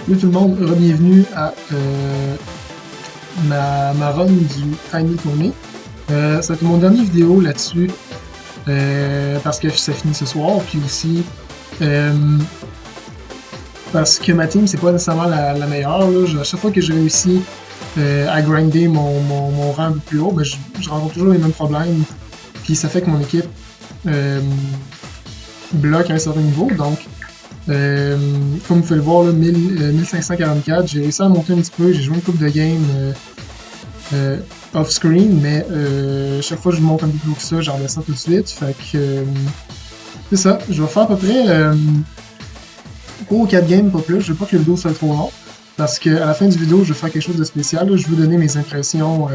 Salut tout le monde, bienvenue à ma run du Tiny Tourney. Ça va être mon dernier vidéo là-dessus parce que ça finit ce soir, puis aussi euh, parce que ma team c'est pas nécessairement la meilleure. Là. À chaque fois que je réussis à grinder mon rang un peu plus haut, ben, je rencontre toujours les mêmes problèmes, puis ça fait que mon équipe euh, bloque à un certain niveau. Donc, comme vous pouvez le voir, là, 1544, j'ai réussi à monter un petit peu, j'ai joué une coupe de game euh, off-screen, mais chaque fois que je monte un peu plus haut que ça, j'en redescends tout de suite. Fait que c'est ça, je vais faire à peu près 3 ou 4 games, pas plus. Je veux pas que le vidéo soit trop long, parce qu'à la fin du vidéo, je vais faire quelque chose de spécial. Là. Je vais vous donner mes impressions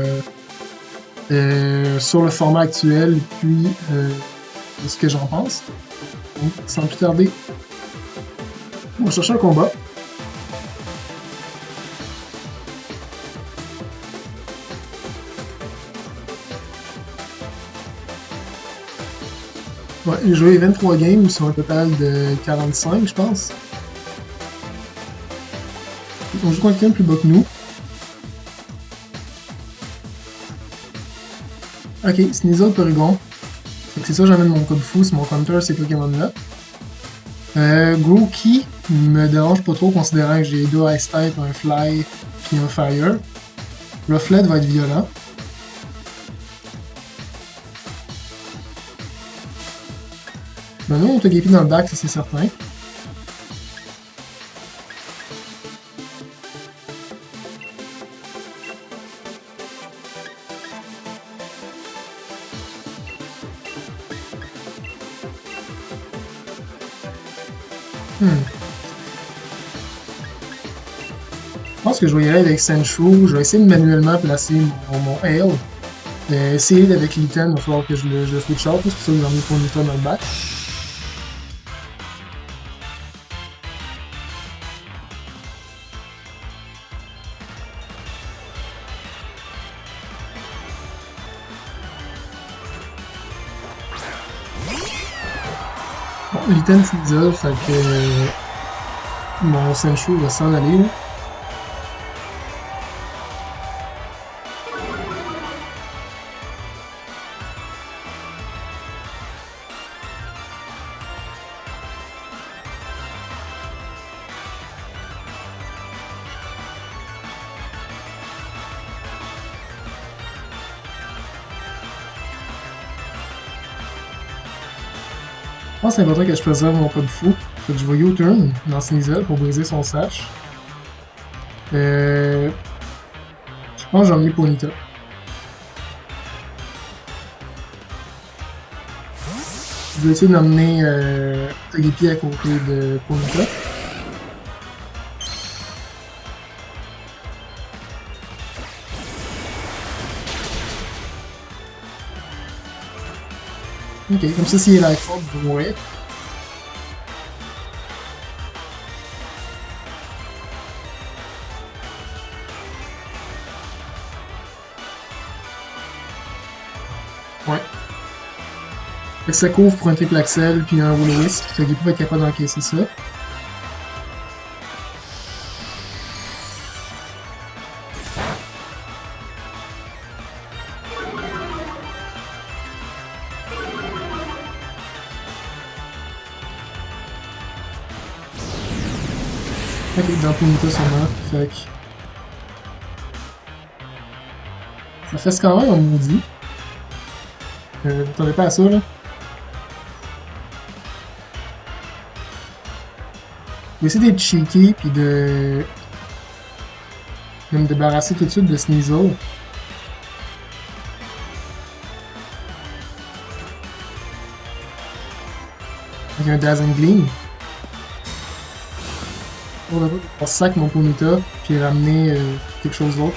sur le format actuel, puis ce que j'en pense. Donc, sans plus tarder, on va chercher un combat. Ouais, j'ai joué 23 games sur un total de 45, je pense. On joue contre quelqu'un plus bas que nous. Ok, Sneasel Porygon. Fait que c'est ça, j'amène mon code fou, c'est mon counter, ces Pokémon-là. Grookey me dérange pas trop considérant que j'ai deux Ice Type, un Fly, puis un Fire. Rufflet va être violent. Maintenant, on Togepi dans le back, ça c'est certain. Je pense que je vais y aller avec Sandshrew. Je vais essayer de manuellement placer mon Hail. Essayer avec Litten, il va falloir que je le switch out, c'est pour ça que j'ai mis Ponyta dans le back. Bon, Litten Sneasel, fait que mon Sandshrew va s'en aller. Là. Je pense que c'est important que je préserve mon code fou. Fait que je vais U-turn dans Sneasel pour briser son sash. Je pense que j'ai emmené Ponyta. Je vais essayer d'emmener Togepi à côté de Ponyta. Ok, comme ça, s'il est life force, je vais mourir. Ouais. Fait que ça couvre pour un triple axel puis un Will-O-Wisp. Togepi va être capable d'encaisser ça. Ok, dans Ponyta sûrement. Fait que ça fait quand même un maudit. Vous t'attendez pas à ça, là. Je vais essayer d'être cheeky puis de me débarrasser tout de suite de Sneasel. Avec un Dazzling Gleam. On sac mon Ponyta puis ramener quelque chose d'autre.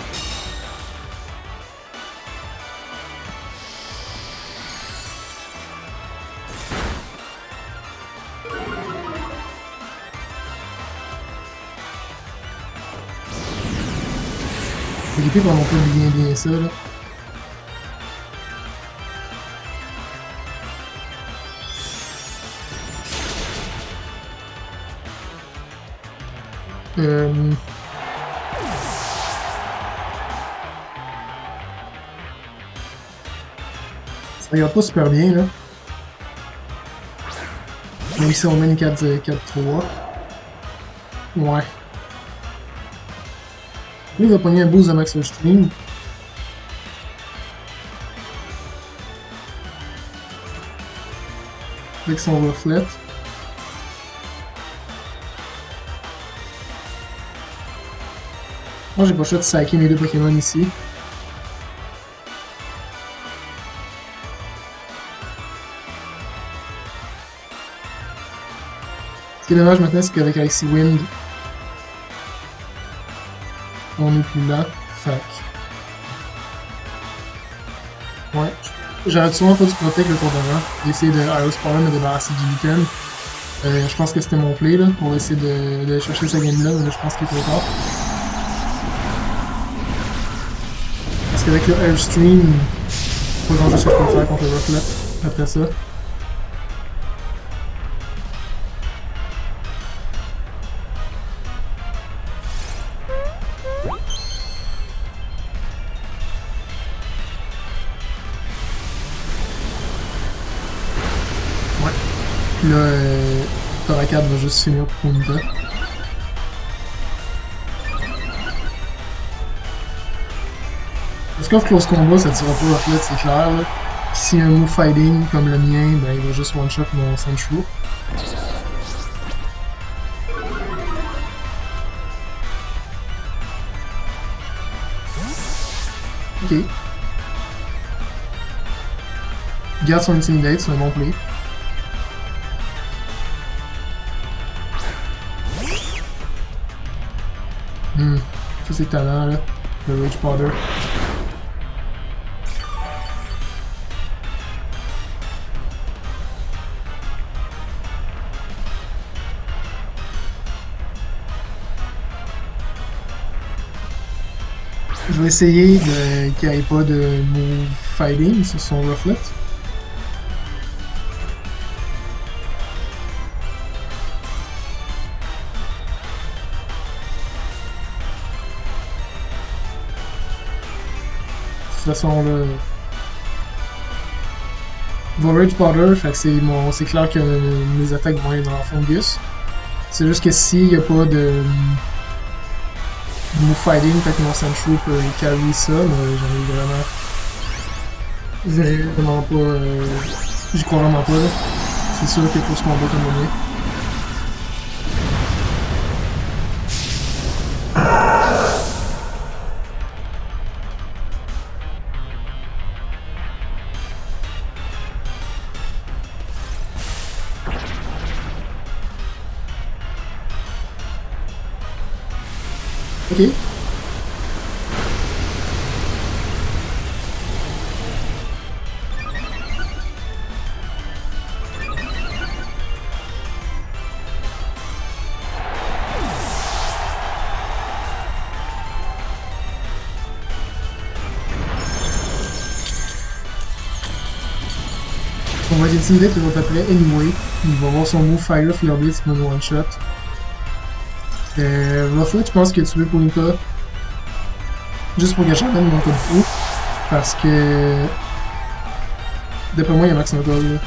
Togepi vraiment pas bien ça, là. Euh... Ça regarde pas super bien, là. Même si on mène 4-3. Ouais. Lui, il va pogner un boost de Max Stream. Avec son reflet. Moi, j'ai pas le choix de saquer mes deux Pokémon ici. Ce qui est dommage maintenant, c'est qu'avec Icy Wind, on est plus là. Fac. Ouais. J'arrête souvent pas du Protect le tour d'avant. J'ai essayé de Aerospore me débarrasser du Lucan. Je pense que c'était mon play là, pour essayer de chercher sa game là, mais là je pense qu'il est trop tard. Parce qu'avec le Airstream, pas grand chose que je peux faire contre le Rocklet après ça. Ouais. Puis là, Torracat va juste finir pour Ponyta. Parce qu'off close combat, ça tira pas Rocklet, c'est clair. Là. Puis s'il y a un move fighting comme le mien, ben il va juste one-shot mon Sandshrew. Ok. Garde son Intimidate, c'est un bon play. Ça c'est talent là, le Rage Powder. Je vais essayer qu'il n'y ait pas de move fighting sur son Rufflet. De toute façon là. Rage Powder, fait que c'est clair que mes attaques vont être dans la Fungus. C'est juste que s'il n'y a pas de move fighting, fait que mon Sandshrew peut carry ça, mais j'en ai vraiment pas. J'y crois vraiment pas là. C'est sûr que pour ce combat comme on est. Ok. On va l'intimider toujours après anyway. Il va avoir son move Fire Flare Blitz qui va nous one-shot. Rufflet, je pense que tu veux Ponyta juste pour que j'amène mon code fou. Parce que. D'après moi, il y a Max Knuckle là.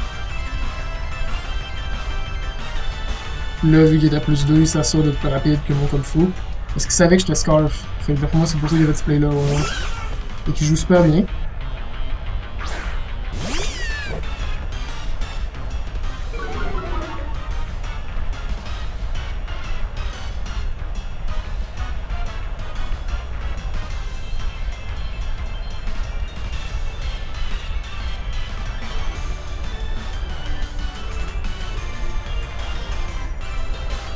Là, vu qu'il est à plus 2, il s'assure d'être plus rapide que mon code fou. Parce qu'il savait que j'étais Scarf. Fait que d'après moi, c'est pour ça qu'il y avait ce play là. Ouais. Et qu'il joue super bien.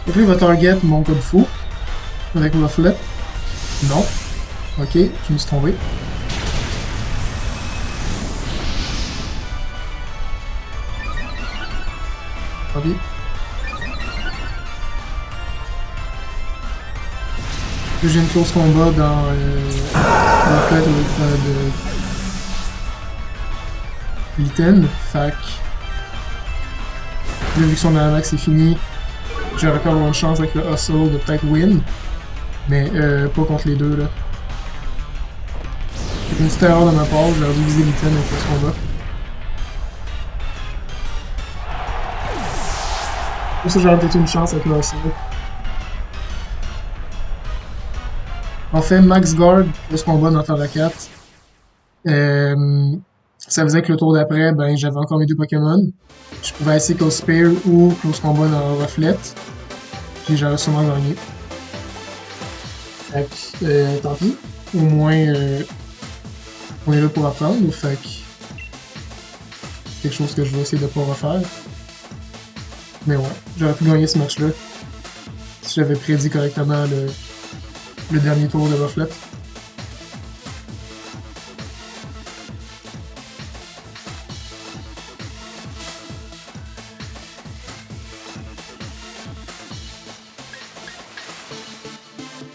Donc là, il va target mon code fou avec Rufflet. Non. Ok, je me suis trompé. Ok. Là, j'ai une close combat dans Rufflet de Litten. Fac. Là, vu que son Dynamax est fini, j'aurais pu avoir une chance avec le hustle de peut-être win, mais pas contre les deux, là. C'est une petite erreur de ma part, j'aurais dû viser l'item avec ce combat. Pour ça, j'aurais peut-être une chance avec le hustle. En fait, max guard, plus combat dans Terre 4. Ça faisait que le tour d'après, ben, j'avais encore mes deux Pokémon. Je pouvais essayer Close Spear ou Close Combat dans Reflet. Puis j'aurais sûrement gagné. Fait que, tant pis. Au moins, on est là pour apprendre. Fait que, quelque chose que je vais essayer de pas refaire. Mais ouais, j'aurais pu gagner ce match-là. Si j'avais prédit correctement le dernier tour de Reflet.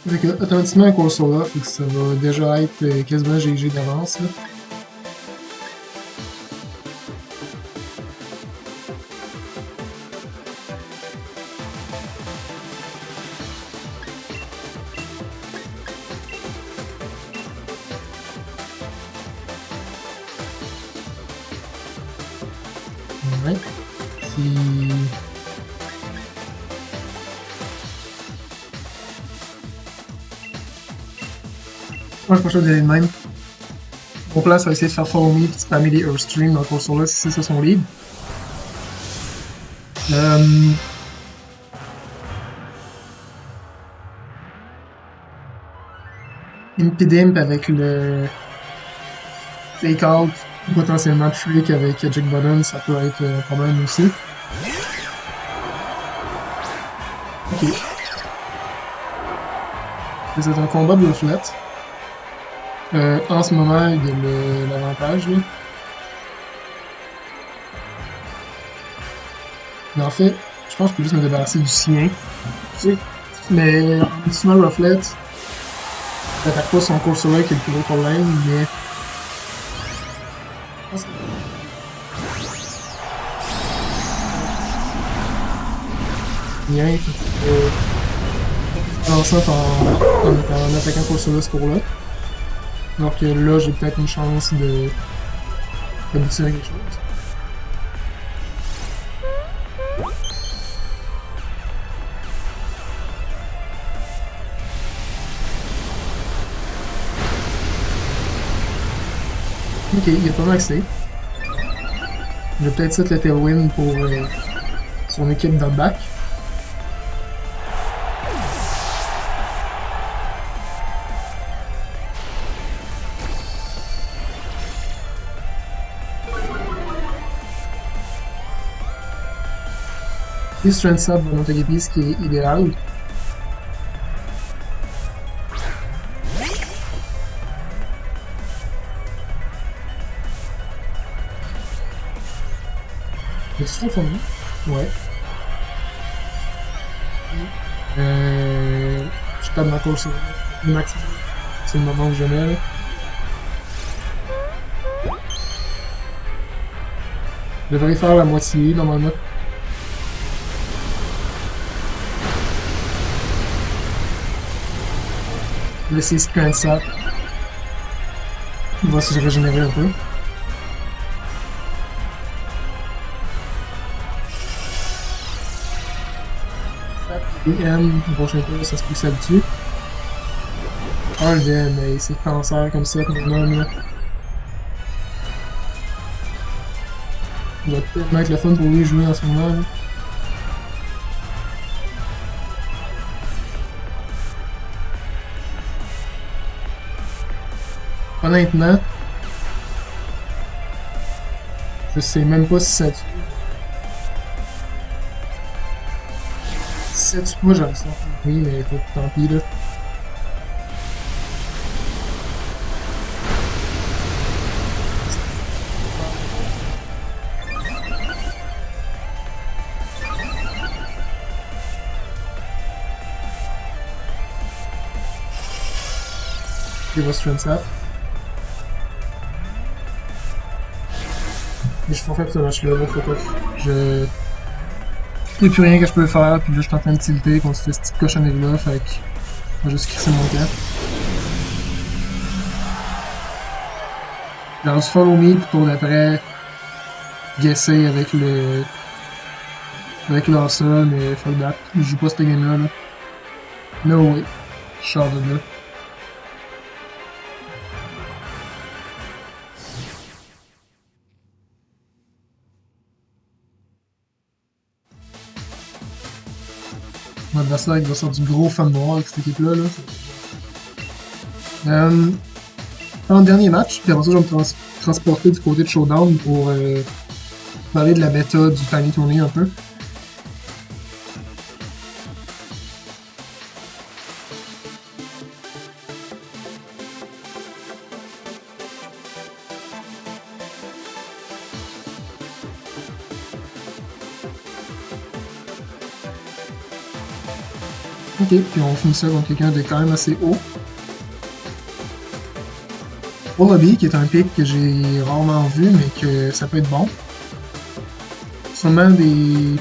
Fait que, automatiquement, un Corsola, fait que ça va déjà être quasiment GG d'avance, là. Ouais. Puis... Moi, je pense que je vais aller de même. Mon plan, ça va essayer de faire Follow Me et spammer les Earthstream dans le Corsola si c'est ça son lead. Impidimp avec le Fake Out, potentiellement Trick avec Jack Button, ça peut être un problème aussi. Ok. C'est un combat de Reflet. En ce moment, il y a l'avantage, là. Mais en fait, je pense que je peux juste me débarrasser du sien. Mais en utilisant le Reflet, j'attaque pas son Corsola qui est le plus gros problème, mais... Bien, en ça en attaquant Corsola ce tour-là. Donc là, j'ai peut-être une chance d'aboutir à quelque chose. Ok, il a pas maxé. Je vais peut-être set le Tailwind pour son équipe dans le back. Et Strength Sub dans notre équipe, ce qui est idéal. Est-ce que c'est ouais. Je tape ma course le maximum. C'est le moment où je mets là. Je devrais faire la moitié normalement. Laisser Strength Sap. Il va se régénérer un peu. DM, le prochain tour, ça se peut s'habituer. Un DM, mais c'est cancer comme ça, comme un homme là. Il va peut-être mettre le fun pour lui jouer en ce moment là. Honnêtement, je sais même pas si ça tue. Si ça tue pas, j'aurais ça. Oui, mais écoute, tant pis là. Il va Strength Sap. Mais je forfait ce match-là, là, faut pas. Il n'y a plus rien que je peux faire, puis là, je suis en train de tilter contre cette petite cochonnerie-là, fait que je vais juste crisser mon camp. Lance follow me, puis tour d'après, guesser avec le. Avec l'Asa, mais fuck that. Je joue pas cette game-là, là. No way. Je sors de là. Mon adversaire il va sortir du gros fan noir avec cette équipe-là. Là. En dernier match, puis après ça, je vais me transporter du côté de Showdown pour parler de la bêta du Tiny Tourney un peu. Ok, puis on finit ça contre quelqu'un de quand même assez haut. Wallaby, qui est un pick que j'ai rarement vu, mais que ça peut être bon. Sûrement des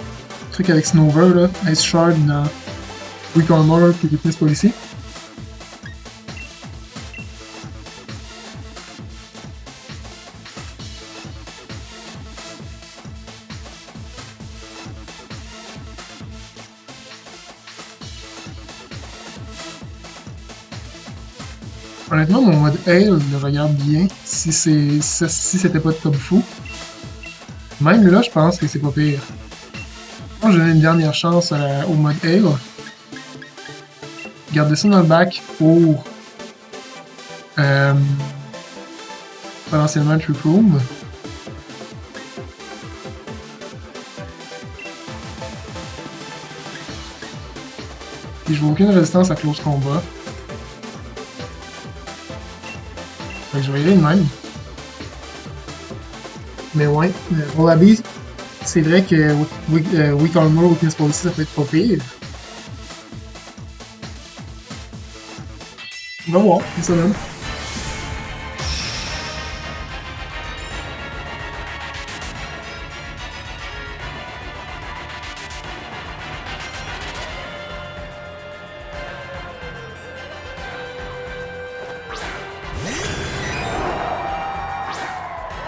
trucs avec Snover, là. Ice Shard dans Weak Armor, puis Weakness Policy. Honnêtement, mon mode Hail le regarde bien si c'était pas de top fou. Même là, je pense que c'est pas pire. Moi, je donne une dernière chance au mode Hail. Gardez ça dans le bac pour potentiellement Trick Room. Puis je vois aucune résistance à close combat. Fait que je vais y aller de même. Mais ouais, Wallaby, c'est vrai que Weak Armor ou Weakness Policy, ça peut être pas pire. On va voir, c'est ça même.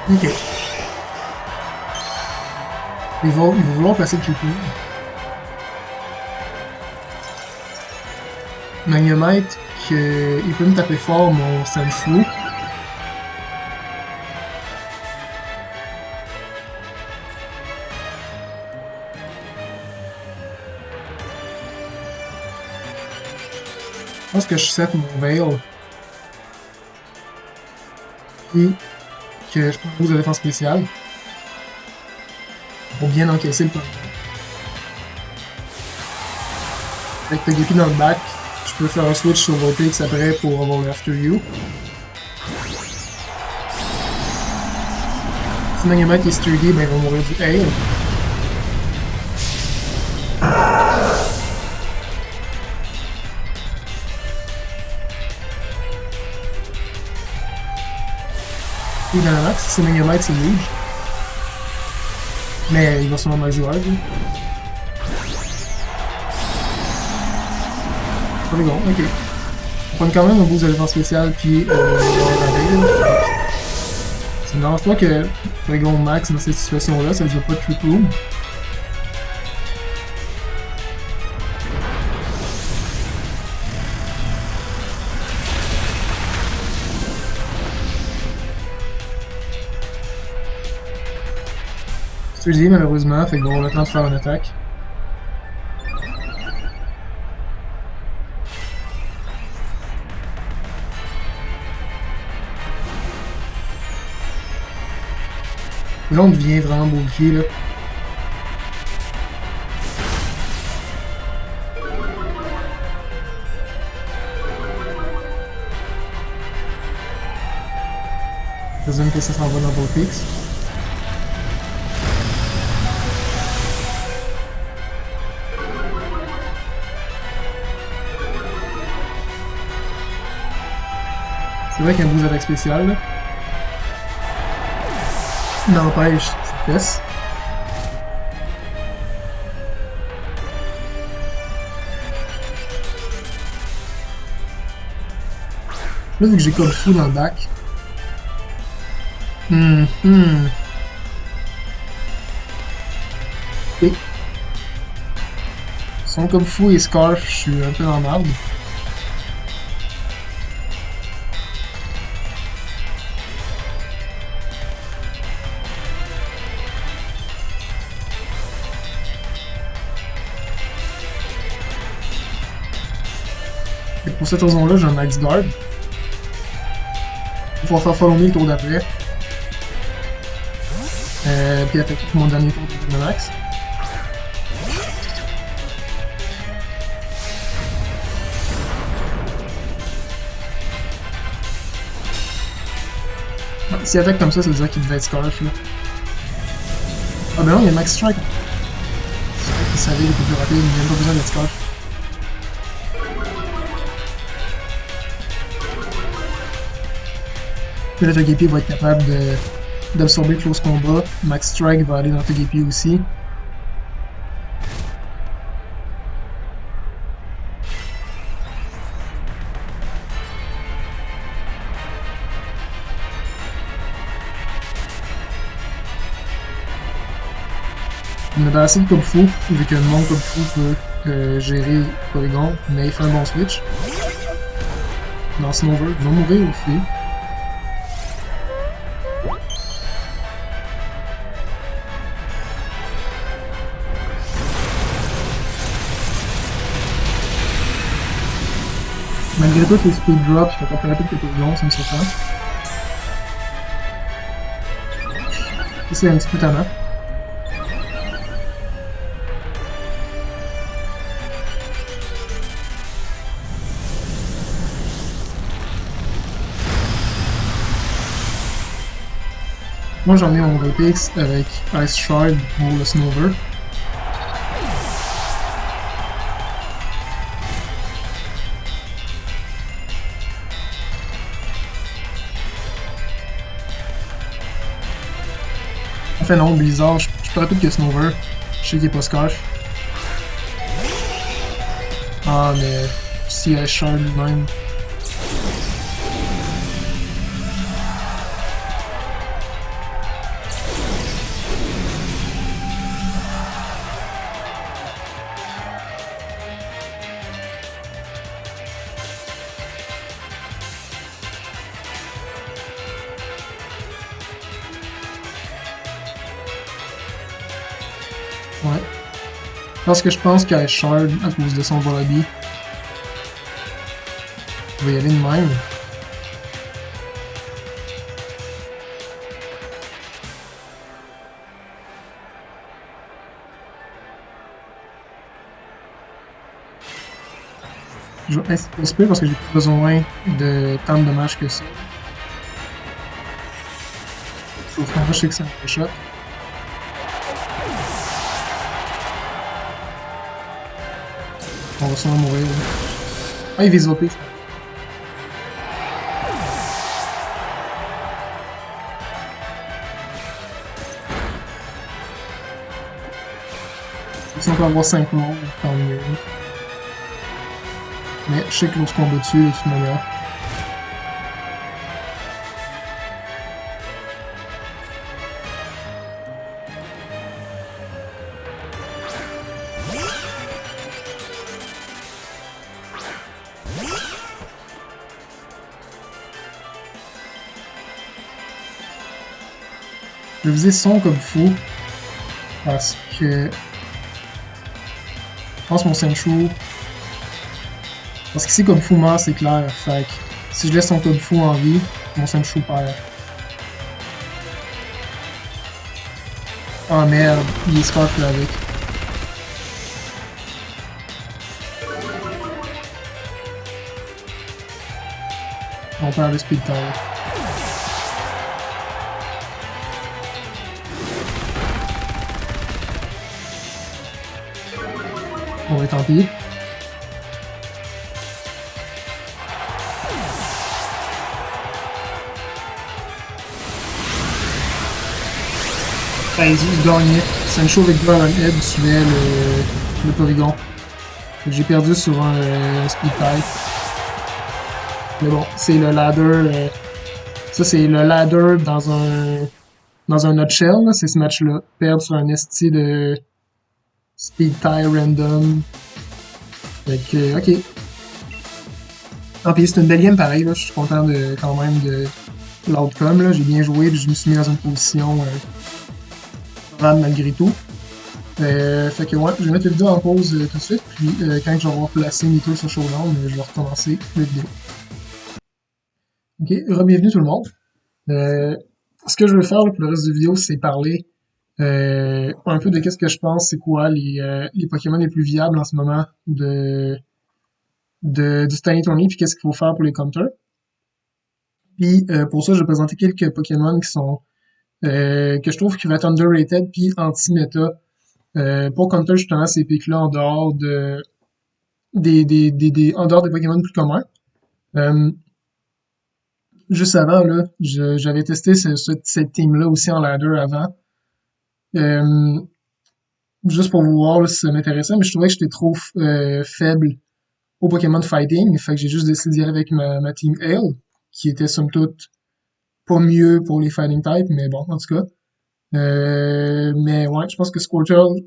Ok. Ils vont vouloir passer le triple. Magnemite, il peut me taper fort mon Sandflu. Je pense que je set mon Veil. Puis que je prends un boost de défense spéciale. Pour bien encaisser le point. Avec Togepi dans le back, je peux faire un switch sur Vulpix après pour avoir le After You. Si Magnemite est sturdy, ben il va mourir du Hail. Et dans la max, si c'est Magnemite, c'est Luge. Mais il va sûrement mal jouer. Polygon, ok. On prend quand même un boost de défense spéciale, puis ça ne dérange pas que Polygon max dans cette situation-là, ça ne veut pas de Trick Room. Sturdy malheureusement, fait qu'on a le temps de faire une attaque. Là, on devient vraiment bulky, là. Je présume que ça s'en va dans Vulpix. C'est vrai qu'il y a un boost d'attaque spéciale, là. N'empêche, c'est fesse. Là, vu que j'ai comme fou dans le bac. Et sont comme fou et Scarf, je suis un peu dans l'arbre. Et pour cette raison-là, j'ai un Max Guard. Il faut faire follow me le tour d'après. Puis attaquer mon dernier tour de Max. S'il attaque comme ça veut dire qu'il devait être Scarf là. Ah ben non, il y a Max Strike. C'est vrai qu'il savait, il était plus rapide, il n'a même pas besoin d'être Scarf. Puis là, Togepi va être capable d'absorber Close Combat. Max Strike va aller dans Togepi aussi. On a pas assez de Kubfu, vu que mon Kubfu peut gérer Porygon, mais il fait un bon switch. Dans Snover, il va mourir aussi. Malgré tout, les speed drops, il fait pas plus rapide que Porygon, ça me surprend. C'est un petit peu tannant. Moi j'en ai mon Vulpix avec Ice Shard pour le Snover. Enfin non, Blizzard, je suis plus rapide que Snover. Je sais qu'il est pas Scarf. Ah mais si Ice Shard lui-même. Ouais. Parce que je pense qu'Ice Shard, à cause de son Wallaby, il va y aller de même. Je vais espérer parce que j'ai plus besoin de tant de dommages que ça. Sauf qu'en vrai, je sais que c'est un shot. On va sûrement mourir. Là. Ah, il vise OP. Si on peut avoir 5 morts, tant mieux. Mais je sais que lorsqu'on va dessus, de toute manière. Je faisais son comme fou parce que je pense mon Senshu. Parce qu'ici comme fou meurt, c'est clair. Fait que si je laisse son comme fou en vie, mon Senshu perd. Ah merde, il est Scarf là avec. On perd le speed tower. Bon, et tant pis. Allez-y, je gagnais. Sancho avec Dragon Head suivait le Porygon. J'ai perdu sur un Speed Type. Mais bon, c'est le ladder. Ça, c'est le ladder dans un nutshell, là, c'est ce match-là. Perdre sur un esti de speed tie random. Fait que, ok. Ah, puis c'est une belle game pareil, là. Je suis content de, quand même de l'outcome, là. J'ai bien joué, puis je me suis mis dans une position favorable malgré tout. Fait que ouais, je vais mettre la vidéo en pause tout de suite, puis quand je vais avoir placé mes tours sur Showdown, je vais recommencer la vidéo. Ok, re-bienvenue tout le monde. Ce que je veux faire là, pour le reste de la vidéo, c'est parler un peu de qu'est-ce que je pense, c'est quoi les Pokémon les plus viables en ce moment du Tiny Tourney, puis qu'est-ce qu'il faut faire pour les counters. Puis pour ça, je vais présenter quelques Pokémon qui sont que je trouve qui vont être underrated puis anti-méta pour counter justement ces pics-là en dehors en dehors des Pokémon plus communs. Euh, Juste avant, là, j'avais testé cette team-là aussi en ladder avant. Euh, Juste pour vous voir là, si ça m'intéressait, mais je trouvais que j'étais trop faible au Pokémon Fighting. Fait que j'ai juste décidé d'y aller avec ma team Ale, qui était somme toute pas mieux pour les Fighting types, mais bon, en tout cas. Mais ouais, je pense que Squirtle,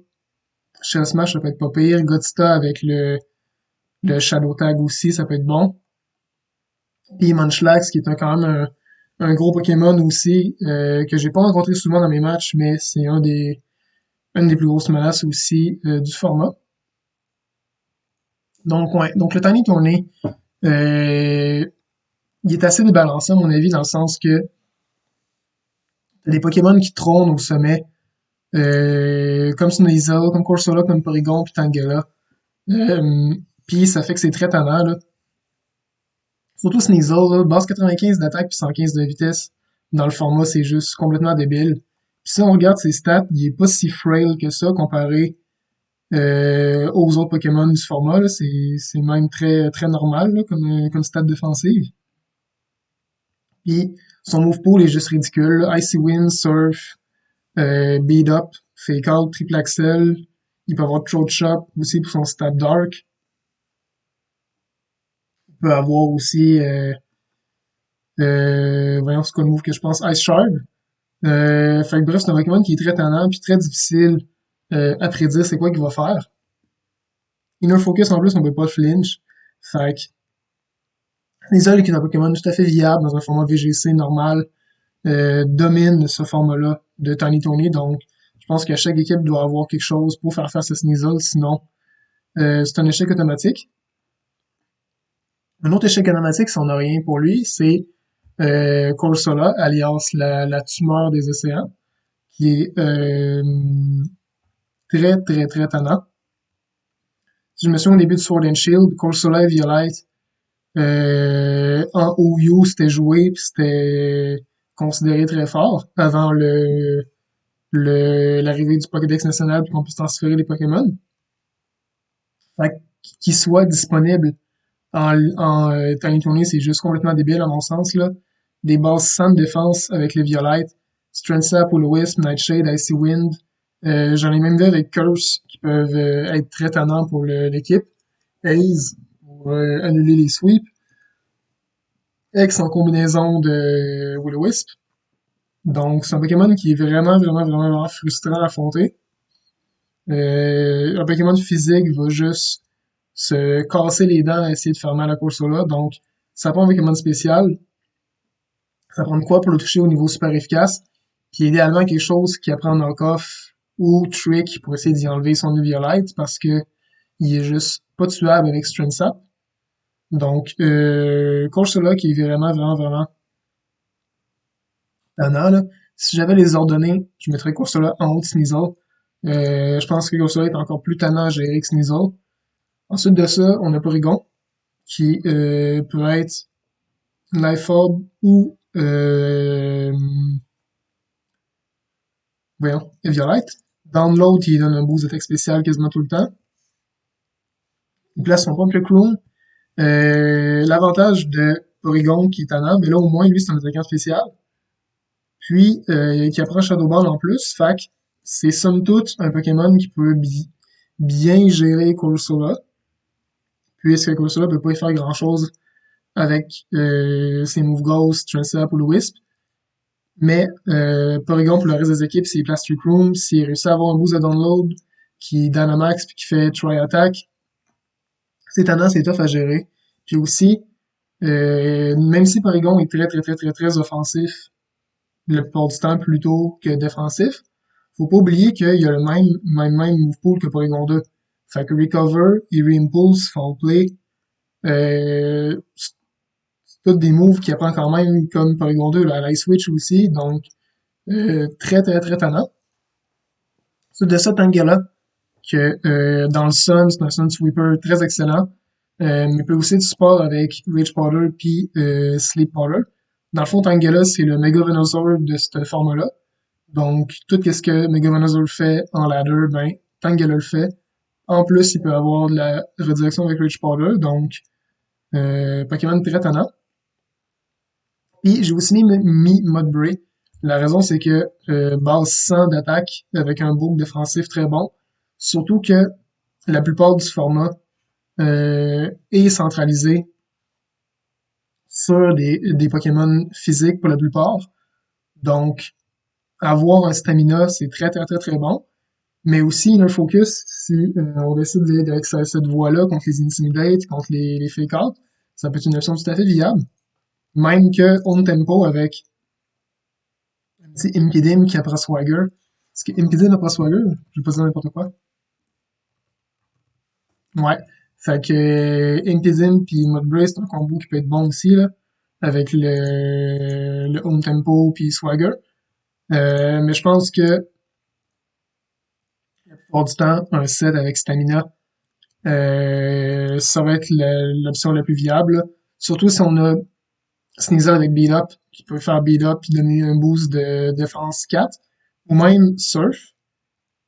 Shell Smash, ça peut être pas pire. Godsta avec le Shadow Tag aussi, ça peut être bon. Puis Munchlax, qui est quand même un gros Pokémon aussi, que j'ai pas rencontré souvent dans mes matchs, mais c'est une des plus grosses menaces aussi du format. Donc, ouais. Donc, le Tiny Tourney, il est assez débalancé, à mon avis, dans le sens que t'as des Pokémon qui trônent au sommet, comme Sneasel, comme Corsola, comme Porygon, puis Tangela. Puis ça fait que c'est très tannant, là. Surtout Sneasel, là, base 95 d'attaque puis 115 de vitesse. Dans le format, c'est juste complètement débile. Puis si on regarde ses stats, il est pas si frail que ça comparé aux autres Pokémon du format. Là. C'est même très, très normal là, comme stat défensive. Puis son move pool est juste ridicule. Là. Icy Wind, Surf, Beat Up, Fake Out, Triple Axel. Il peut avoir Throat Chop aussi pour son stat Dark. Il peut avoir aussi voyons c'est quoi le move que je pense, Ice Shard. Fait que bref, c'est un Pokémon qui est très tannant puis très difficile à prédire c'est quoi qu'il va faire. Inner Focus en plus, on peut pas flinch. Fait que Sneasel qui est un Pokémon tout à fait viable dans un format VGC normal domine ce format-là de Tiny Tony, donc je pense que chaque équipe doit avoir quelque chose pour faire face à Sneasel, sinon c'est un échec automatique. Un autre échec automatique, si on n'a rien pour lui, c'est Corsola, alias la tumeur des océans, qui est très, très, très tannant. Si je me souviens au début de Sword and Shield, Corsola et Violette, en OU, c'était joué, puis c'était considéré très fort avant l'arrivée du Pokédex national, puis qu'on puisse transférer les Pokémon. Fait qu'il soit disponible en Tiny Tourney, c'est juste complètement débile à mon sens, là. Des bases sans défense avec les Violettes, Strandsap, Will-O-Wisp, Nightshade, Icy Wind. J'en ai même vu avec Curse qui peuvent être très tannants pour l'équipe. Haze pour annuler les sweeps. X en combinaison de Will-O-Wisp. Donc c'est un Pokémon qui est vraiment, vraiment, vraiment, vraiment frustrant à affronter. Un Pokémon physique va juste se casser les dents à essayer de faire mal à Corsola. Donc ça prend un Pokémon spécial. Ça prend de quoi pour le toucher au niveau super efficace. Puis idéalement quelque chose qui apprend knock-off ou trick pour essayer d'y enlever son Violite parce que il est juste pas tuable avec Strandsap. Donc, Corsola qui est vraiment, vraiment, vraiment tannant, là. Si j'avais les ordonnées, je mettrais Corsola en haut de Sneasel. Je pense que Corsola est encore plus tannant à gérer que Sneasel. Ensuite de ça, on a Porygon, qui peut être Life Orb ou voyons, Violette. Download qui donne un boost d'attaque spéciale quasiment tout le temps. Il place son propre clone. L'avantage de Porygon qui est tannant, mais là au moins lui c'est un attaquant spécial. Puis qui approche Shadow Ball en plus, fait que c'est somme toute un Pokémon qui peut bien gérer Corsola, puisque Corsola peut pas y faire grand chose avec ses moves Ghost, Transap ou le Wisp. Mais Porygon, pour le reste des équipes, c'est Plastic Room, s'il réussit à avoir un boost de download qui est Dynamax puis qui fait Try Attack, c'est tendance, c'est tough à gérer. Puis aussi, même si Porygon est très offensif, la plupart du temps plutôt que défensif, faut pas oublier qu'il y a le même move pool que Porygon 2. Fait que Recover et Reimpulse, Fall Play, c'est tous des moves qui apprend quand même comme Porygon 2, la Light Switch aussi, donc très tannant. C'est de ça, Tangela, que dans le Sun, c'est un Sun Sweeper très excellent, mais peut aussi du support avec Rage Powder puis Sleep Powder. Dans le fond, Tangela, c'est le Mega Venusaur de ce format-là. Donc, tout ce que Mega Venusaur fait en ladder, ben, Tangela le fait. En plus, il peut avoir de la redirection avec Rage Powder, donc Pokémon très tannant. Puis j'ai aussi mis Mudbray. La raison, c'est que base 100 d'attaque avec un boucle défensif très bon. Surtout que la plupart du format est centralisé sur des Pokémon physiques pour la plupart. Donc, avoir un stamina, c'est très bon. Mais aussi, le focus, si on décide d'aller avec cette voie-là contre les Intimidate, contre les Fake-Out, ça peut être une option tout à fait viable. Même que On Tempo avec un petit Impidim qui apprend Swagger. Est-ce que Impidim apprend Swagger? Je vais pas dire n'importe quoi. Ouais. Fait que Impidim puis Mudbray, c'est un combo qui peut être bon aussi, là, avec le On Tempo puis Swagger. Mais je pense que la plupart du temps, un set avec Stamina, ça va être l'option la plus viable. Surtout si on a Sneasel avec Beat Up, qui peut faire Beat Up puis donner un boost de défense 4. Ou même Surf.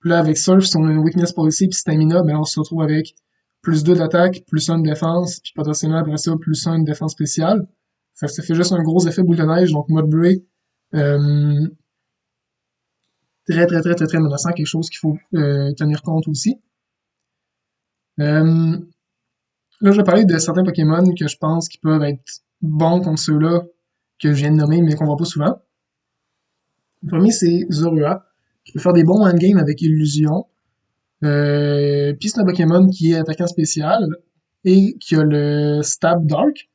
Puis là, avec Surf, si on a une Weakness Policy puis Stamina, ben on se retrouve avec plus 2 d'attaque, plus 1 de défense, puis potentiellement après ça, plus 1 de défense spéciale. Ça fait juste un gros effet boule de neige, donc Mudbray, euh, très menaçant, quelque chose qu'il faut tenir compte aussi. Là, je vais parler de certains Pokémon que je pense qui peuvent être bons contre ceux-là que je viens de nommer, mais qu'on voit pas souvent. Le premier, c'est Zorua, qui peut faire des bons endgames avec Illusion. Puis c'est un Pokémon qui est attaquant spécial et qui a le Stab Dark.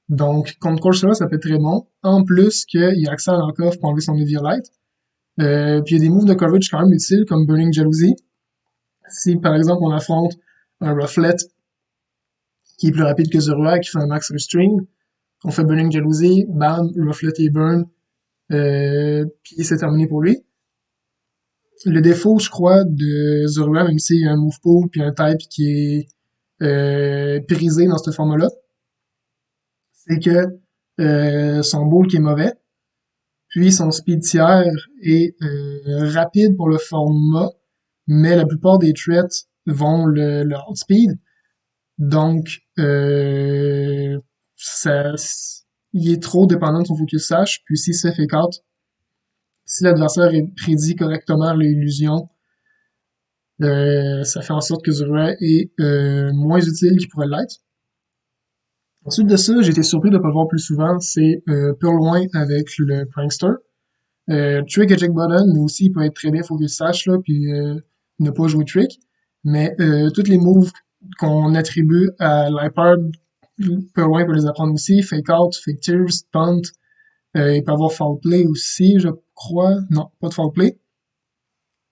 Donc, contre Corsola, ça peut être très bon. En plus qu'il y a accès à l'encoffre pour enlever son Eviolite. Puis il y a des moves de coverage quand même utiles, comme Burning Jalousie. Si, par exemple, on affronte un Rufflet qui est plus rapide que Zorua, qui fait un Max Restrain, on fait Burning Jalousie, bam, Rufflet et Burn, puis c'est terminé pour lui. Le défaut, je crois, de Zorua, même s'il y a un move pool puis un type qui est prisé dans ce format-là, c'est que son ball qui est mauvais, puis son speed tiers est rapide pour le format, mais la plupart des threats vont le outspeed. Donc, il est trop dépendant de son focus sash, puis s'il se fait fake out, si l'adversaire prédit correctement l'illusion, ça fait en sorte que Zorua est moins utile qu'il pourrait l'être. Ensuite de ça, j'ai été surpris de ne pas le voir plus souvent, c'est Purloin avec le Prankster. Trick et Jack Button, mais aussi il peut être très bien focus sash, là, puis ne pas jouer Trick. Mais tous les moves qu'on attribue à l'iPad, Purloin peut les apprendre aussi. Fake Out, Fake Tears, Taunt, il peut avoir Foul Play aussi, je crois. Non, pas de Foul Play.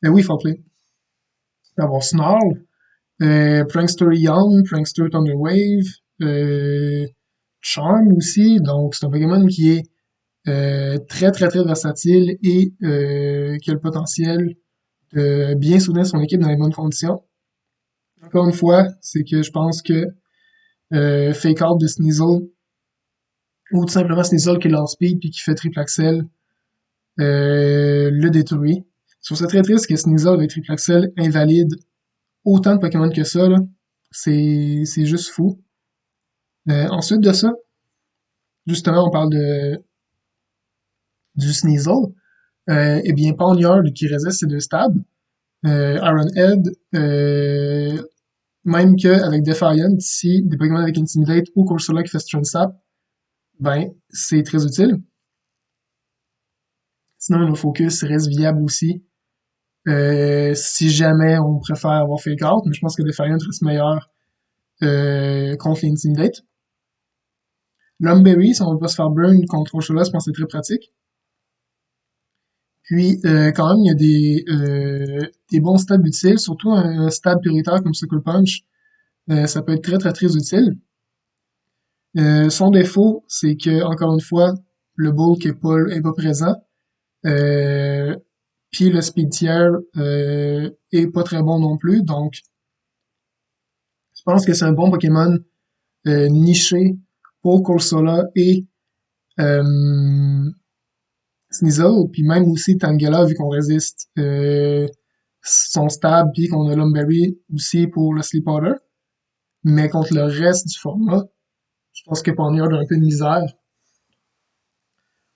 Mais oui, Foul Play. Il peut avoir Snarl, Prankster Young, Prankster Thunder Wave, Charm aussi. Donc, c'est un Pokémon qui est très versatile et qui a le potentiel de bien soutenir son équipe dans les bonnes conditions. Encore une fois, c'est que je pense que Fake Out de Sneasel ou tout simplement Sneasel qui lance speed puis qui fait triple axel le détruit. Je trouve ça très triste que Sneasel avec triple axel invalide autant de Pokémon que ça, là. C'est juste fou. Ensuite de ça, justement, on parle du Sneasel. Eh bien, Pawniard qui résiste ses deux stabs. Iron Head, même qu'avec Defiant, si des Pokémon avec Intimidate ou Corsola qui fait Strand Sap, ben, c'est très utile. Sinon, le focus reste viable aussi. Si jamais on préfère avoir Fake Out, mais je pense que Defiant reste meilleur contre l'Intimidate. Lumberry, si on veut pas se faire burn contre Ursula, je pense que c'est très pratique. Puis, quand même, il y a des bons stabs utiles, surtout un stab prioritaire comme Sucker Punch. Ça peut être très, très, très utile. Son défaut, c'est que, encore une fois, le bulk est pas présent. Euh, Puis le speed tier est pas très bon non plus. Donc, je pense que c'est un bon Pokémon niché pour Corsola et Sneasel, puis même aussi Tangela, vu qu'on résiste son stab, puis qu'on a Lumberry aussi pour le Sleepwater. Mais contre le reste du format, je pense que Ponyard a un peu de misère.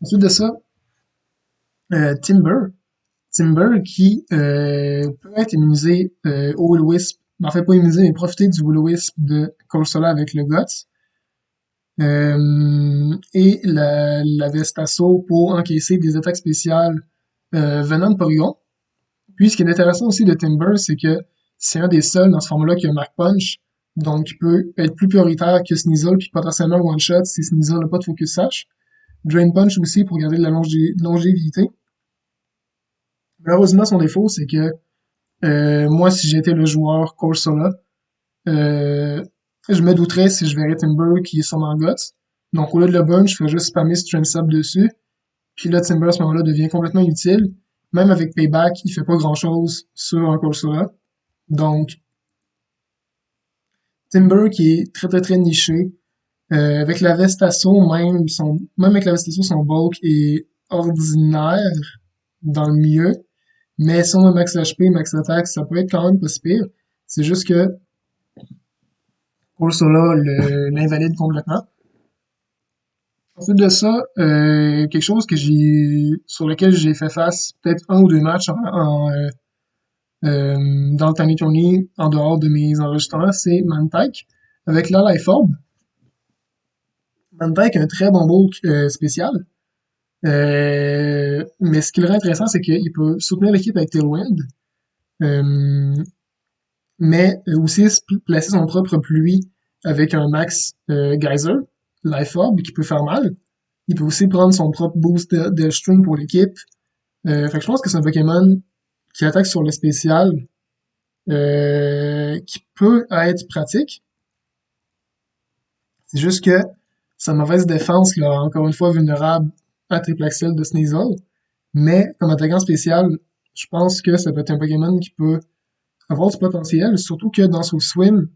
Ensuite de ça, Timber. Timber qui peut être immunisé au Will-O-Wisp. En fait, pas immunisé, mais profiter du Will-O-Wisp de Corsola avec le Guts. Et la Vestasso pour encaisser des attaques spéciales venant de Porygon. Puis, ce qui est intéressant aussi de Timber, c'est que c'est un des seuls dans ce format-là qui a Mark Punch, donc il peut être plus prioritaire que Sneasel, puis potentiellement one-shot si Sneasel n'a pas de Focus Sash. Drain Punch aussi pour garder de la longévité. Malheureusement, son défaut, c'est que moi, si j'étais le joueur Corsola, euh, je me douterais si je verrais Timber qui est sur mon Guts. Donc, au lieu de le burn, je ferais juste spammer Strength Up dessus. Puis là, Timber, à ce moment-là, devient complètement inutile. Même avec Payback, il fait pas grand-chose sur un Corsola. Donc, Timber qui est très très très niché. Avec la veste assaut, même avec la veste assaut, son bulk est ordinaire dans le milieu. Mais si on a max HP, max attaque, ça peut être quand même pas si pire. C'est juste que Corsola l'invalide complètement. Ensuite de ça, quelque chose sur lequel j'ai fait face peut-être un ou deux matchs dans le Tiny Tony en dehors de mes enregistrements, c'est Mantike avec la Life Orb. Mantike a un très bon bulk spécial. Mais ce qui le rend intéressant, c'est qu'il peut soutenir l'équipe avec Tailwind, euh, mais aussi placer son propre pluie avec un max Geyser, Life Orb, qui peut faire mal. Il peut aussi prendre son propre boost de string pour l'équipe. Fait que je pense que c'est un Pokémon qui attaque sur le spécial, qui peut être pratique. C'est juste que sa mauvaise défense l'a encore une fois vulnérable à Triple Axel de Sneasel. Mais comme attaquant spécial, je pense que ça peut être un Pokémon qui peut avoir du potentiel, surtout que dans son swim,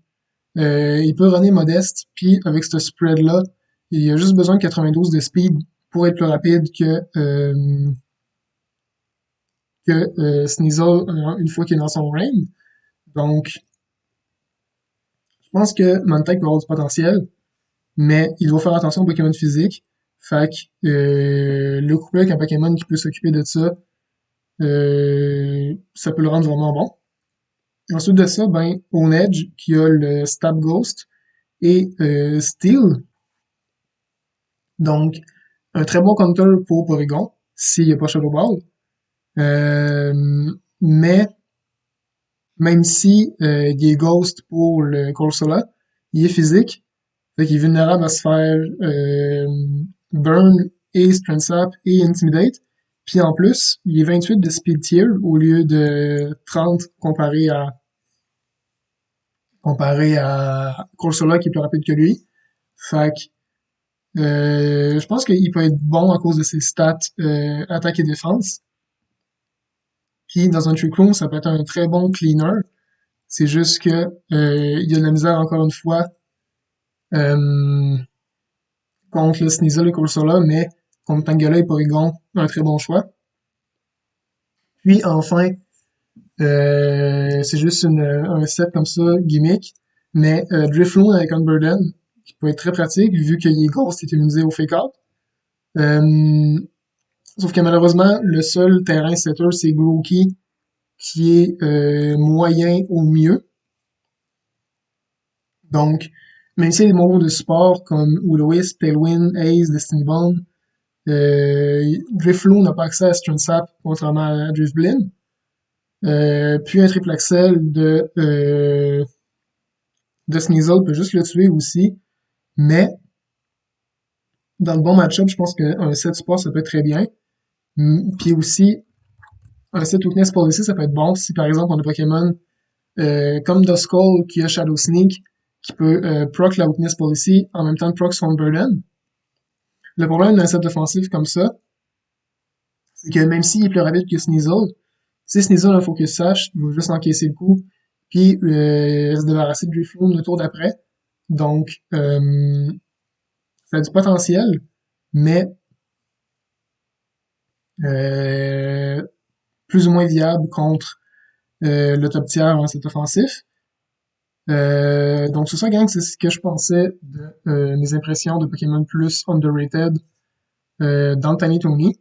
il peut runner modeste, puis avec ce spread-là, il a juste besoin de 92 de speed pour être plus rapide que Sneasel une fois qu'il est dans son reign. Donc, je pense que Mantech peut avoir du potentiel, mais il doit faire attention aux Pokémon physiques. Fait que le coupler avec un Pokémon qui peut s'occuper de ça, ça peut le rendre vraiment bon. Ensuite de ça, ben, Onedge, qui a le Stab Ghost et Steel. Donc, un très bon counter pour Porygon, s'il n'y a pas Shadow Ball. Mais, même si il est Ghost pour le Corsola, il est physique. Fait qu'il est vulnérable à se faire Burn et Strength Sap et Intimidate. Puis en plus, il est 28 de Speed Tier au lieu de 30 comparé à Corsola qui est plus rapide que lui. Fait que je pense qu'il peut être bon à cause de ses stats attaque et défense. Puis dans un Trick Room, ça peut être un très bon cleaner. C'est juste que il y a de la misère encore une fois euh, contre le Sneasel et Corsola, mais contre Tangela et Porygon, un très bon choix. Puis enfin, c'est juste un set comme ça, gimmick, mais Drifloon avec Unburden, qui peut être très pratique, vu qu'il est Ghost est immunisé au Fake Out. Sauf que malheureusement, le seul terrain setter, c'est Grookey, qui est moyen au mieux. Donc, Même s'il y a des mondes de support comme Will-O-Wisp, Tailwind, Ace, Destiny Bond, Drifloon n'a pas accès à Stun Sap, contrairement à Drifblim. Puis un triple axel de Sneasel peut juste le tuer aussi. Mais dans le bon match-up, je pense qu'un set support, ça peut être très bien. Puis aussi, un set weakness policy, ça peut être bon si par exemple on a Pokémon comme Duskull qui a Shadow Sneak qui peut proc la weakness policy en même temps de proc son burden. Le problème d'un set offensif comme ça, c'est que même s'il est plus rapide que Sneasel, si Sneasel a un focus sash, il va juste encaisser le coup, puis se débarrasser de Drifloon le tour d'après. Donc, ça a du potentiel, mais euh, plus ou moins viable contre le top tiers en set offensif. Donc c'est ça, gang, c'est ce que je pensais de mes impressions de Pokémon Plus underrated dans le Tiny Tony.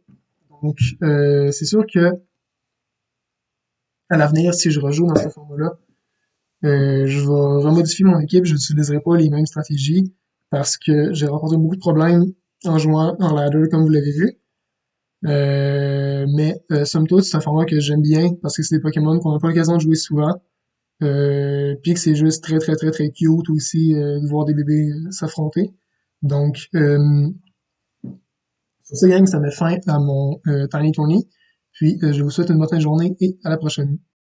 Donc c'est sûr que à l'avenir, si je rejoue dans ce format-là, je vais remodifier mon équipe, je n'utiliserai pas les mêmes stratégies parce que j'ai rencontré beaucoup de problèmes en jouant en ladder, comme vous l'avez vu. Mais somme toute, c'est un format que j'aime bien parce que c'est des Pokémon qu'on n'a pas l'occasion de jouer souvent. Puis que c'est juste très très très très cute aussi de voir des bébés s'affronter. Donc, sur ce gang, ça met fin à mon Tiny Tony. Puis, je vous souhaite une bonne fin de journée et à la prochaine.